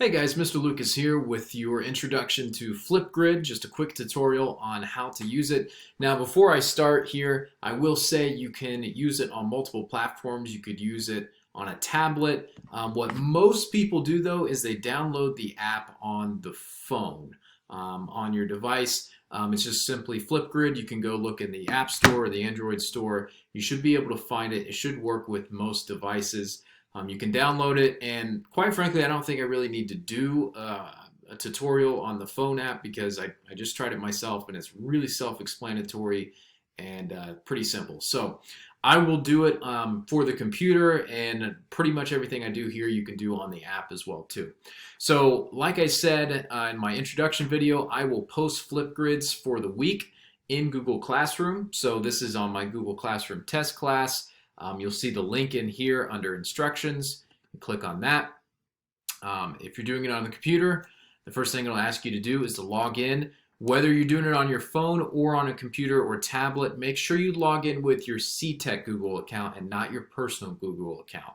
Hey guys, Mr. Lucas here with your introduction to Flipgrid, just a quick tutorial on how to use it. Now before I start here, I will say you can use it on multiple platforms. You could use it on a tablet. What most people do though is they download the app on the phone, on your device. It's just simply Flipgrid. You can go look in the App Store or the Android Store. You should be able to find it. It should work with most devices. You can download it, and quite frankly, I don't think I really need to do a tutorial on the phone app because I just tried it myself, and it's really self-explanatory and pretty simple. So I will do it for the computer, and pretty much everything I do here you can do on the app as well too. So like I said in my introduction video, I will post Flipgrids for the week in Google Classroom. So this is on my Google Classroom test class. You'll see the link in here under instructions. You click on that. If you're doing it on the computer, the first thing it'll ask you to do is to log in. Whether you're doing it on your phone or on a computer or tablet, make sure you log in with your CTech Google account and not your personal Google account.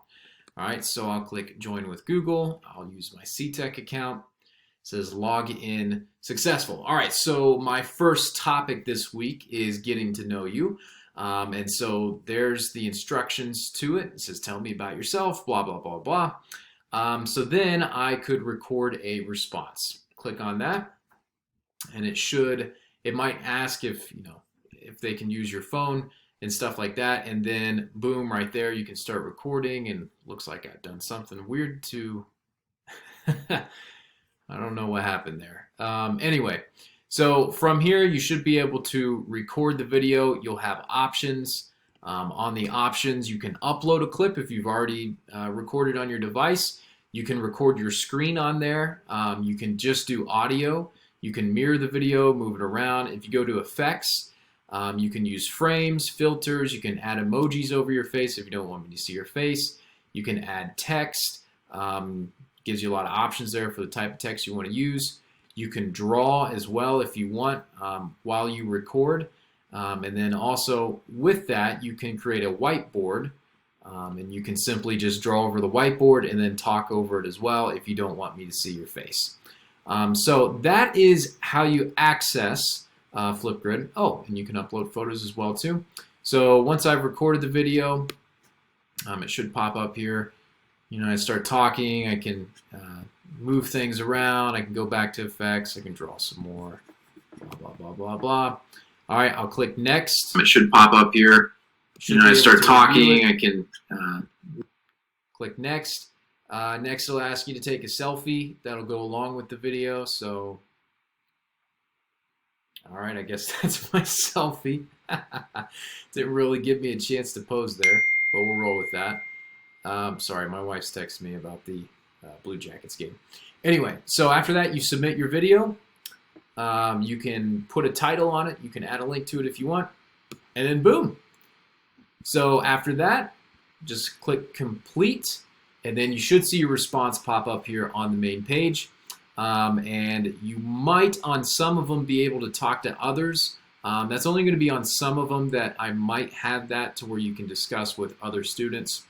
All right, so I'll click Join with Google. I'll use my CTech account. It says log in successful. All right, so my first topic this week is getting to know you. And so there's the instructions to it. It says, tell me about yourself, blah, blah, blah, blah. So then I could record a response. Click on that, and it might ask if they can use your phone and stuff like that. And then boom, right there, you can start recording, and looks like I've done something weird to, I don't know what happened there. Anyway. So from here, you should be able to record the video. You'll have options. On the options, you can upload a clip if you've already recorded on your device. You can record your screen on there. You can just do audio. You can mirror the video, move it around. If you go to effects, you can use frames, filters. You can add emojis over your face if you don't want me to see your face. You can add text. Gives you a lot of options there for the type of text you want to use. You can draw as well if you want while you record. And then also with that, you can create a whiteboard. And you can simply just draw over the whiteboard and then talk over it as well if you don't want me to see your face. So that is how you access Flipgrid. Oh, and you can upload photos as well too. So once I've recorded the video, it should pop up here. I start talking, I can move things around, I can go back to effects, I can draw some more, blah, blah, blah, blah, blah. All right, I'll click next. It should pop up here. I start talking, I can click next. Next, it'll ask you to take a selfie. That'll go along with the video, so. All right, I guess that's my selfie. Didn't really give me a chance to pose there, but we'll roll with that. Sorry, my wife's texting me about the Blue Jackets game. Anyway, so after that, you submit your video. You can put a title on it. You can add a link to it if you want. And then boom. So after that, just click complete. And then you should see your response pop up here on the main page. And you might, on some of them, be able to talk to others. That's only going to be on some of them that I might have that to where you can discuss with other students.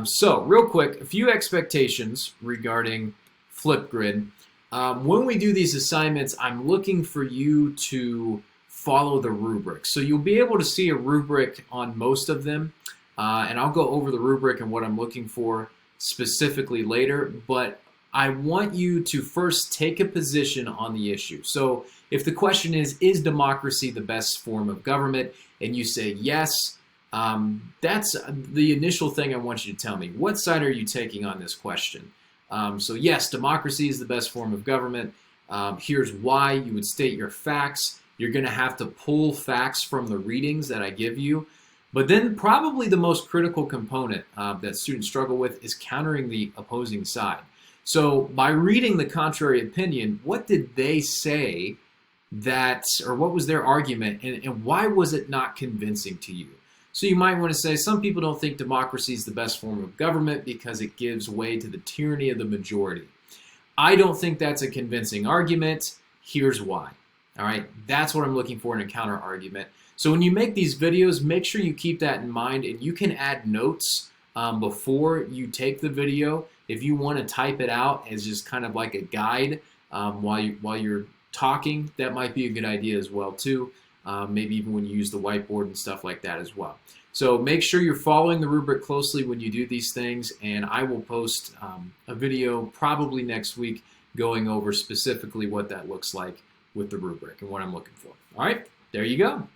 So real quick, a few expectations regarding Flipgrid. When we do these assignments, I'm looking for you to follow the rubric. So you'll be able to see a rubric on most of them, and I'll go over the rubric and what I'm looking for specifically later, but I want you to first take a position on the issue. So if the question is democracy the best form of government, and you say yes, that's the initial thing I want you to tell me. What side are you taking on this question? So yes, democracy is the best form of government. Here's why. You would state your facts. You're going to have to pull facts from the readings that I give you. But then probably the most critical component that students struggle with is countering the opposing side. So by reading the contrary opinion, what did they say or what was their argument, and why was it not convincing to you? So you might want to say, some people don't think democracy is the best form of government because it gives way to the tyranny of the majority. I don't think that's a convincing argument. Here's why. All right, that's what I'm looking for in a counter argument. So when you make these videos, make sure you keep that in mind, and you can add notes before you take the video. If you want to type it out as just kind of like a guide while you're talking, that might be a good idea as well too. Maybe even when you use the whiteboard and stuff like that as well. So make sure you're following the rubric closely when you do these things, and I will post a video probably next week going over specifically what that looks like with the rubric and what I'm looking for. All right, there you go.